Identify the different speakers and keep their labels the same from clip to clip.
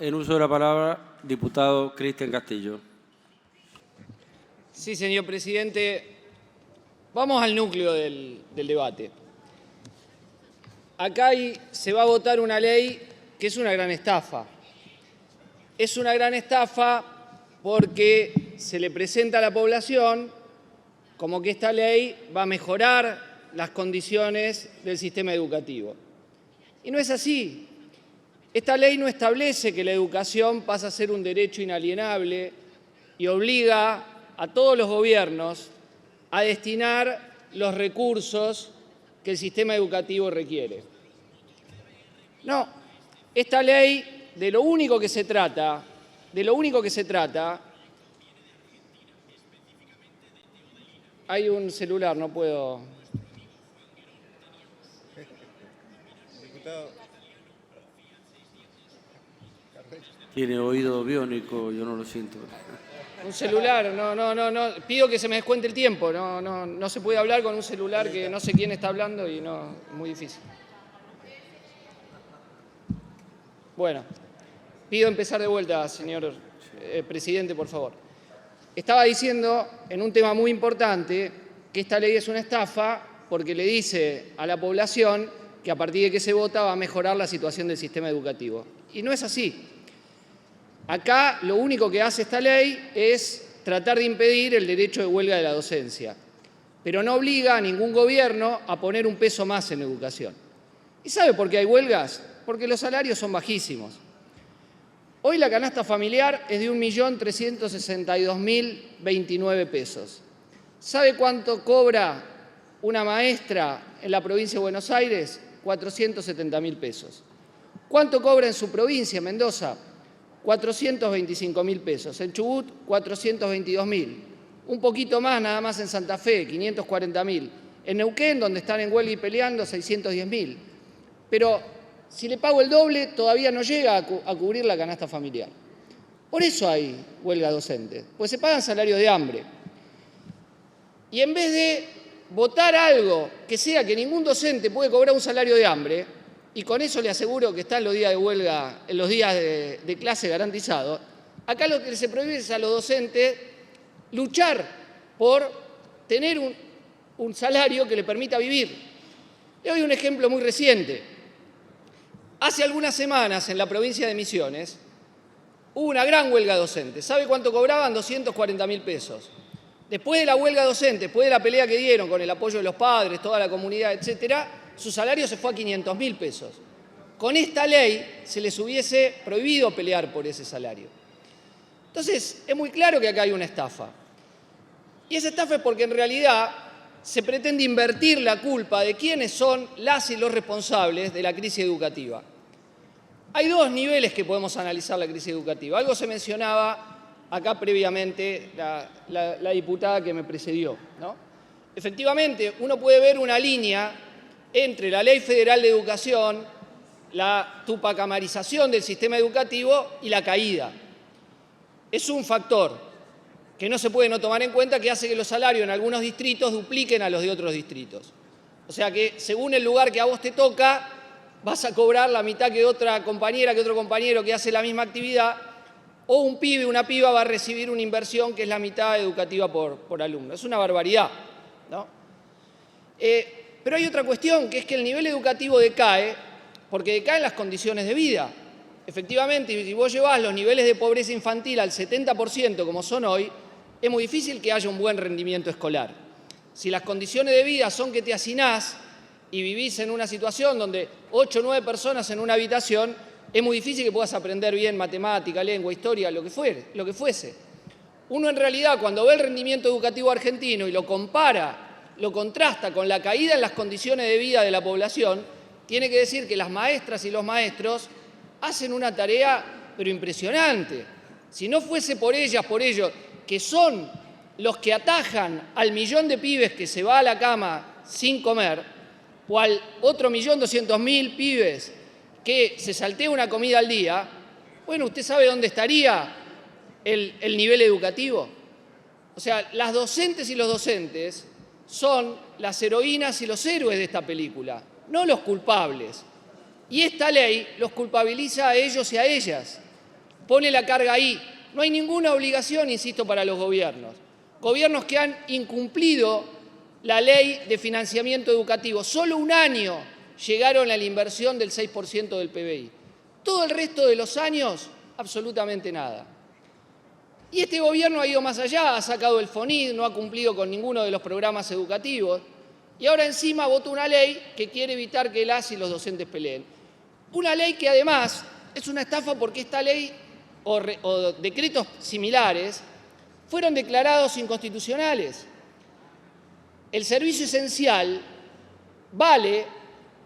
Speaker 1: En uso de la palabra, diputado Cristian Castillo.
Speaker 2: Sí, señor presidente. Vamos al núcleo del debate. Acá se va a votar una ley que es una gran estafa. Es una gran estafa porque se le presenta a la población como que esta ley va a mejorar las condiciones del sistema educativo. Y no es así. Esta ley no establece que la educación pasa a ser un derecho inalienable y obliga a todos los gobiernos a destinar los recursos que el sistema educativo requiere. No, esta ley de lo único que se trata, hay un celular, no puedo.
Speaker 1: Tiene oído biónico, yo no lo siento.
Speaker 2: Un celular, no, pido que se me descuente el tiempo, no se puede hablar con un celular que no sé quién está hablando y no, es muy difícil. Bueno, pido empezar de vuelta, señor presidente, por favor. Estaba diciendo, en un tema muy importante, que esta ley es una estafa porque le dice a la población que a partir de que se vota va a mejorar la situación del sistema educativo. Y no es así. Acá lo único que hace esta ley es tratar de impedir el derecho de huelga de la docencia, pero no obliga a ningún gobierno a poner un peso más en educación. ¿Y sabe por qué hay huelgas? Porque los salarios son bajísimos. Hoy la canasta familiar es de 1.362.029 pesos. ¿Sabe cuánto cobra una maestra en la provincia de Buenos Aires? 470.000 pesos. ¿Cuánto cobra en su provincia, Mendoza? 425.000 pesos. En Chubut, 422.000. Un poquito más, nada más en Santa Fe, 540.000. En Neuquén, donde están en huelga y peleando, 610.000. Pero si le pago el doble, todavía no llega a cubrir la canasta familiar. Por eso hay huelga docente, pues se pagan salarios de hambre. Y en vez de votar algo que sea que ningún docente puede cobrar un salario de hambre, y con eso le aseguro que están los días de huelga, en los días de clase garantizados, acá lo que se prohíbe es a los docentes luchar por tener un salario que le permita vivir. Le doy un ejemplo muy reciente. Hace algunas semanas en la provincia de Misiones hubo una gran huelga docente. ¿Sabe cuánto cobraban? 240.000 pesos. Después de la huelga docente, después de la pelea que dieron con el apoyo de los padres, toda la comunidad, etcétera, su salario se fue a 500.000 pesos. Con esta ley se les hubiese prohibido pelear por ese salario. Entonces, es muy claro que acá hay una estafa. Y esa estafa es porque en realidad se pretende invertir la culpa de quiénes son las y los responsables de la crisis educativa. Hay dos niveles que podemos analizar la crisis educativa. Algo se mencionaba acá previamente la diputada que me precedió, ¿no? Efectivamente, uno puede ver una línea entre la Ley Federal de Educación, la tupacamarización del sistema educativo y la caída. Es un factor que no se puede no tomar en cuenta, que hace que los salarios en algunos distritos dupliquen a los de otros distritos. O sea que según el lugar que a vos te toca, vas a cobrar la mitad que otra compañera, que otro compañero que hace la misma actividad, o un pibe, una piba va a recibir una inversión que es la mitad educativa por alumno. Es una barbaridad, ¿no? Pero hay otra cuestión, que es que el nivel educativo decae porque decaen las condiciones de vida. Efectivamente, si vos llevás los niveles de pobreza infantil al 70%, como son hoy, es muy difícil que haya un buen rendimiento escolar. Si las condiciones de vida son que te hacinás y vivís en una situación donde 8 o 9 personas en una habitación, es muy difícil que puedas aprender bien matemática, lengua, historia, lo que fuese. Uno en realidad, cuando ve el rendimiento educativo argentino y lo compara, lo contrasta con la caída en las condiciones de vida de la población, tiene que decir que las maestras y los maestros hacen una tarea pero impresionante. Si no fuese por ellas, por ellos, que son los que atajan al 1.000.000 de pibes que se va a la cama sin comer, o al otro 1.200.000 pibes que se saltea una comida al día, bueno, ¿usted sabe dónde estaría el nivel educativo? O sea, las docentes y los docentes son las heroínas y los héroes de esta película, no los culpables. Y esta ley los culpabiliza a ellos y a ellas. pone la carga ahí. No hay ninguna obligación, insisto, para los gobiernos. Gobiernos que han incumplido la ley de financiamiento educativo. Solo un año llegaron a la inversión del 6% del PBI. Todo el resto de los años, absolutamente nada. Y este gobierno ha ido más allá, ha sacado el FONID, no ha cumplido con ninguno de los programas educativos y ahora encima votó una ley que quiere evitar que las y los docentes peleen. Una ley que además es una estafa porque esta ley o decretos similares fueron declarados inconstitucionales. El servicio esencial vale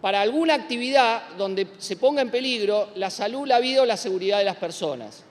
Speaker 2: para alguna actividad donde se ponga en peligro la salud, la vida o la seguridad de las personas.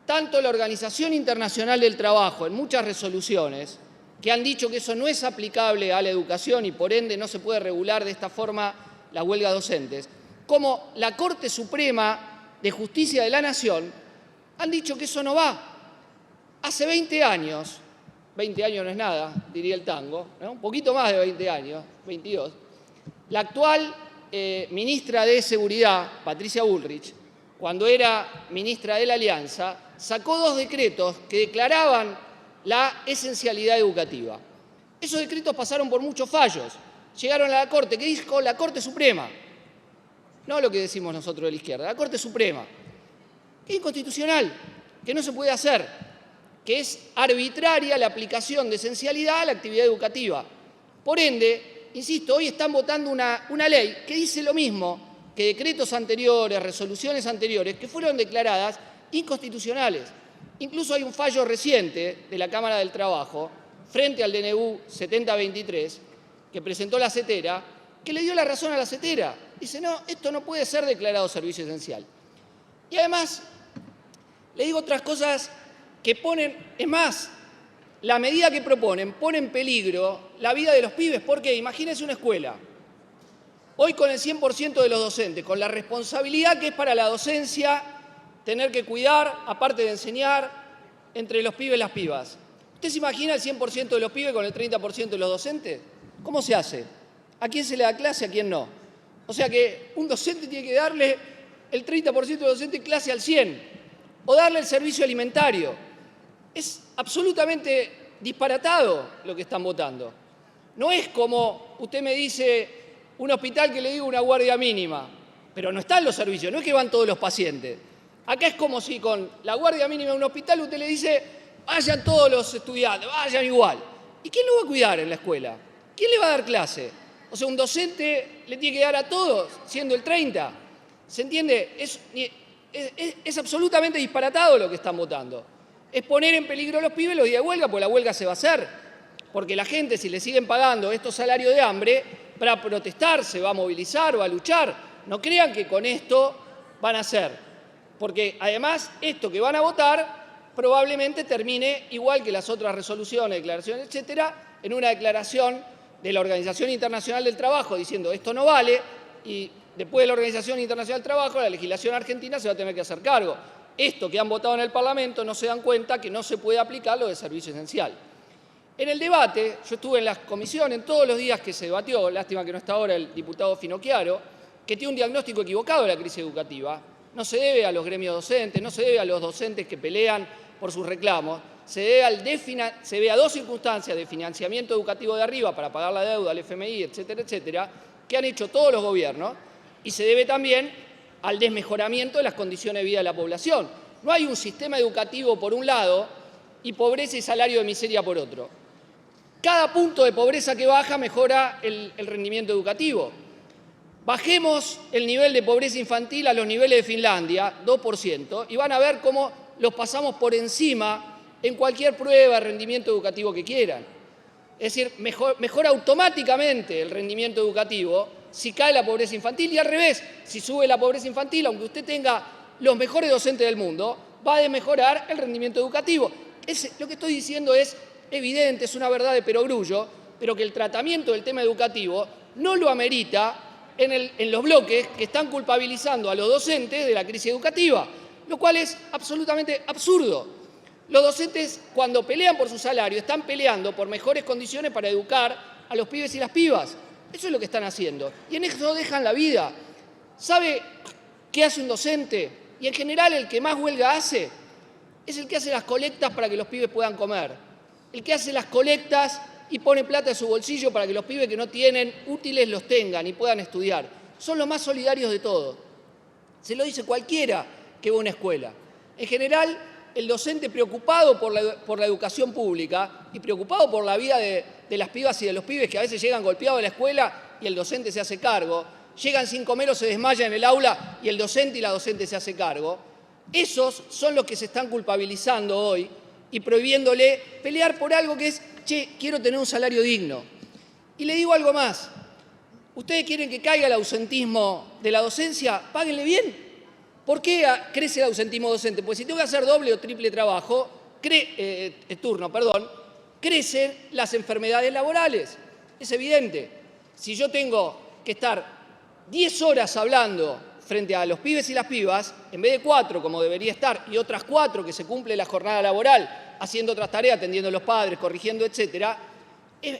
Speaker 2: Tanto la Organización Internacional del Trabajo, en muchas resoluciones, que han dicho que eso no es aplicable a la educación y por ende no se puede regular de esta forma la huelga docentes, como la Corte Suprema de Justicia de la Nación, han dicho que eso no va. Hace 20 años no es nada, diría el tango, ¿no? Un poquito más de 20 años, 22, la actual ministra de Seguridad, Patricia Bullrich, cuando era ministra de la Alianza, sacó 2 decretos que declaraban la esencialidad educativa. Esos decretos pasaron por muchos fallos, llegaron a la Corte, que dijo la Corte Suprema, no lo que decimos nosotros de la izquierda, la Corte Suprema, que es inconstitucional, que no se puede hacer, que es arbitraria la aplicación de esencialidad a la actividad educativa. Por ende, insisto, hoy están votando una ley que dice lo mismo que decretos anteriores, resoluciones anteriores, que fueron declaradas inconstitucionales. Incluso hay un fallo reciente de la Cámara del Trabajo, frente al DNU 7023, que presentó la CETERA, que le dio la razón a la CETERA. Dice, no, esto no puede ser declarado servicio esencial. Y además, le digo otras cosas que ponen, es más, la medida que proponen pone en peligro la vida de los pibes. ¿Por qué? Imagínense una escuela. Hoy con el 100% de los docentes, con la responsabilidad que es para la docencia tener que cuidar, aparte de enseñar, entre los pibes y las pibas. ¿Usted se imagina el 100% de los pibes con el 30% de los docentes? ¿Cómo se hace? ¿A quién se le da clase, a quién no? O sea que un docente tiene que darle el 30% de los docentes clase al 100%, o darle el servicio alimentario. Es absolutamente disparatado lo que están votando. No es como usted me dice un hospital que le digo una guardia mínima, pero no están los servicios, no es que van todos los pacientes. Acá es como si con la guardia mínima de un hospital usted le dice, vayan todos los estudiantes, vayan igual. ¿Y quién lo va a cuidar en la escuela? ¿Quién le va a dar clase? O sea, un docente le tiene que dar a todos, siendo el 30%. ¿Se entiende? Es absolutamente disparatado lo que están votando. Es poner en peligro a los pibes los días de huelga, porque la huelga se va a hacer. Porque la gente, si le siguen pagando estos salarios de hambre, para protestar se va a movilizar, va a luchar. No crean que con esto van a hacer. Porque además, esto que van a votar probablemente termine, igual que las otras resoluciones, declaraciones, etcétera, en una declaración de la Organización Internacional del Trabajo diciendo esto no vale, y después de la Organización Internacional del Trabajo, la legislación argentina se va a tener que hacer cargo. Esto que han votado en el Parlamento no se dan cuenta que no se puede aplicar lo de servicio esencial. En el debate, yo estuve en las comisiones, en todos los días que se debatió, lástima que no está ahora el diputado Finocchiaro, que tiene un diagnóstico equivocado de la crisis educativa. No se debe a los gremios docentes, no se debe a los docentes que pelean por sus reclamos, se debe a 2 circunstancias de financiamiento educativo de arriba para pagar la deuda al FMI, etcétera, etcétera, que han hecho todos los gobiernos, y se debe también al desmejoramiento de las condiciones de vida de la población. No hay un sistema educativo por un lado y pobreza y salario de miseria por otro. Cada punto de pobreza que baja mejora el rendimiento educativo. Bajemos el nivel de pobreza infantil a los niveles de Finlandia, 2%, y van a ver cómo los pasamos por encima en cualquier prueba de rendimiento educativo que quieran. Es decir, mejora automáticamente el rendimiento educativo si cae la pobreza infantil, y al revés, si sube la pobreza infantil, aunque usted tenga los mejores docentes del mundo, va a mejorar el rendimiento educativo. Lo que estoy diciendo es evidente, es una verdad de perogrullo, pero que el tratamiento del tema educativo no lo amerita en los bloques que están culpabilizando a los docentes de la crisis educativa, lo cual es absolutamente absurdo. Los docentes, cuando pelean por su salario, están peleando por mejores condiciones para educar a los pibes y las pibas. Eso es lo que están haciendo. Y en eso dejan la vida. ¿Sabe qué hace un docente? Y en general el que más huelga hace es el que hace las colectas para que los pibes puedan comer. El que hace las colectas y pone plata en su bolsillo para que los pibes que no tienen útiles los tengan y puedan estudiar. Son los más solidarios de todos. Se lo dice cualquiera que va a una escuela. En general, el docente preocupado por la educación pública y preocupado por la vida de las pibas y de los pibes que a veces llegan golpeados a la escuela y el docente se hace cargo, llegan sin comer o se desmayan en el aula y el docente y la docente se hace cargo. Esos son los que se están culpabilizando hoy y prohibiéndole pelear por algo que es, che, quiero tener un salario digno. Y le digo algo más. ¿Ustedes quieren que caiga el ausentismo de la docencia? Páguenle bien. ¿Por qué crece el ausentismo docente? Pues si tengo que hacer doble o triple turno, crecen las enfermedades laborales. Es evidente. Si yo tengo que estar 10 horas hablando frente a los pibes y las pibas, en vez de 4 como debería estar, y otras 4 que se cumple la jornada laboral, haciendo otras tareas, atendiendo a los padres, corrigiendo, etcétera, es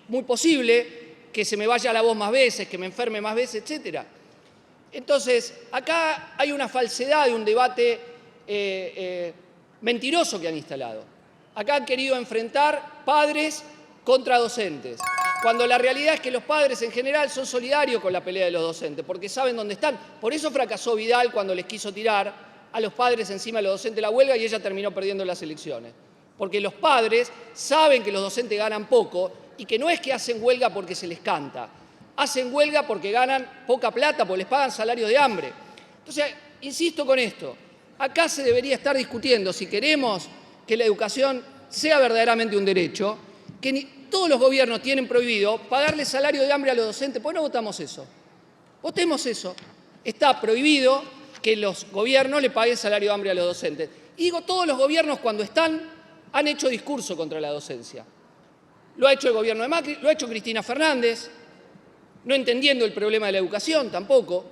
Speaker 2: muy posible que se me vaya la voz más veces, que me enferme más veces, etcétera. Entonces, acá hay una falsedad de un debate mentiroso que han instalado. Acá han querido enfrentar padres contra docentes, cuando la realidad es que los padres en general son solidarios con la pelea de los docentes, porque saben dónde están. Por eso fracasó Vidal cuando les quiso tirar a los padres encima de los docentes la huelga y ella terminó perdiendo las elecciones. Porque los padres saben que los docentes ganan poco y que no es que hacen huelga porque se les canta. Hacen huelga porque ganan poca plata, porque les pagan salarios de hambre. Entonces, insisto con esto, acá se debería estar discutiendo si queremos que la educación sea verdaderamente un derecho, que todos los gobiernos tienen prohibido pagarle salario de hambre a los docentes. ¿Por qué no votamos eso? Votemos eso. Está prohibido que los gobiernos le paguen salario de hambre a los docentes. Y digo, todos los gobiernos cuando han hecho discurso contra la docencia. Lo ha hecho el gobierno de Macri, lo ha hecho Cristina Fernández, no entendiendo el problema de la educación tampoco.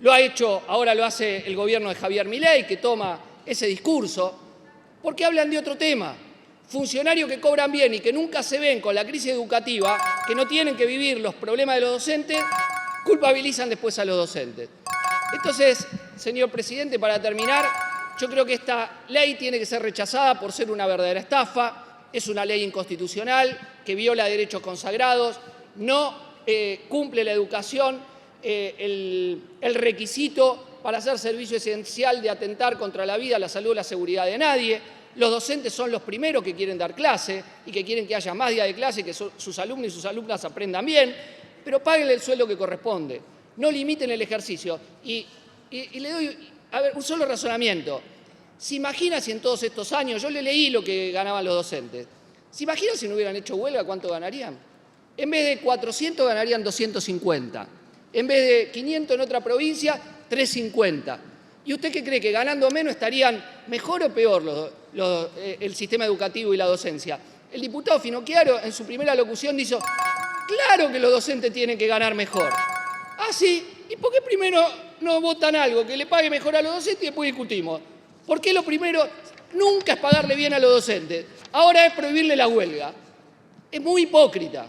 Speaker 2: Lo ha hecho, ahora lo hace el gobierno de Javier Milei, que toma ese discurso, porque hablan de otro tema. Funcionarios que cobran bien y que nunca se ven con la crisis educativa, que no tienen que vivir los problemas de los docentes, culpabilizan después a los docentes. Entonces, señor presidente, para terminar, yo creo que esta ley tiene que ser rechazada por ser una verdadera estafa, es una ley inconstitucional que viola derechos consagrados, no cumple la educación el requisito para hacer servicio esencial de atentar contra la vida, la salud o la seguridad de nadie. Los docentes son los primeros que quieren dar clase y que quieren que haya más días de clase y que sus alumnos y sus alumnas aprendan bien, pero páguenle el sueldo que corresponde, no limiten el ejercicio. Y le doy un solo razonamiento. ¿Se imagina si en todos estos años, yo le leí lo que ganaban los docentes, ¿se imagina si no hubieran hecho huelga cuánto ganarían? En vez de 400 ganarían 250, en vez de 500 en otra provincia, 350. ¿Y usted qué cree? ¿Que ganando menos estarían mejor o peor el sistema educativo y la docencia? El diputado Finocchiaro en su primera locución dijo, claro que los docentes tienen que ganar mejor. Ah, sí, ¿y por qué primero no votan algo que le pague mejor a los docentes y después discutimos? ¿Por qué lo primero nunca es pagarle bien a los docentes? Ahora es prohibirle la huelga. Es muy hipócrita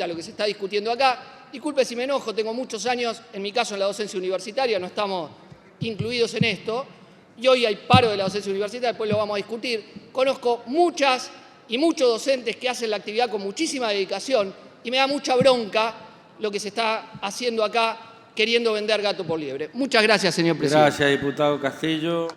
Speaker 2: lo que se está discutiendo acá. Disculpe si me enojo, tengo muchos años, en mi caso en la docencia universitaria, no estamos incluidos en esto, y hoy hay paro de la docencia universitaria, después lo vamos a discutir. Conozco muchas y muchos docentes que hacen la actividad con muchísima dedicación y me da mucha bronca lo que se está haciendo acá queriendo vender gato por liebre. Muchas gracias, señor presidente.
Speaker 1: Gracias, diputado Castillo.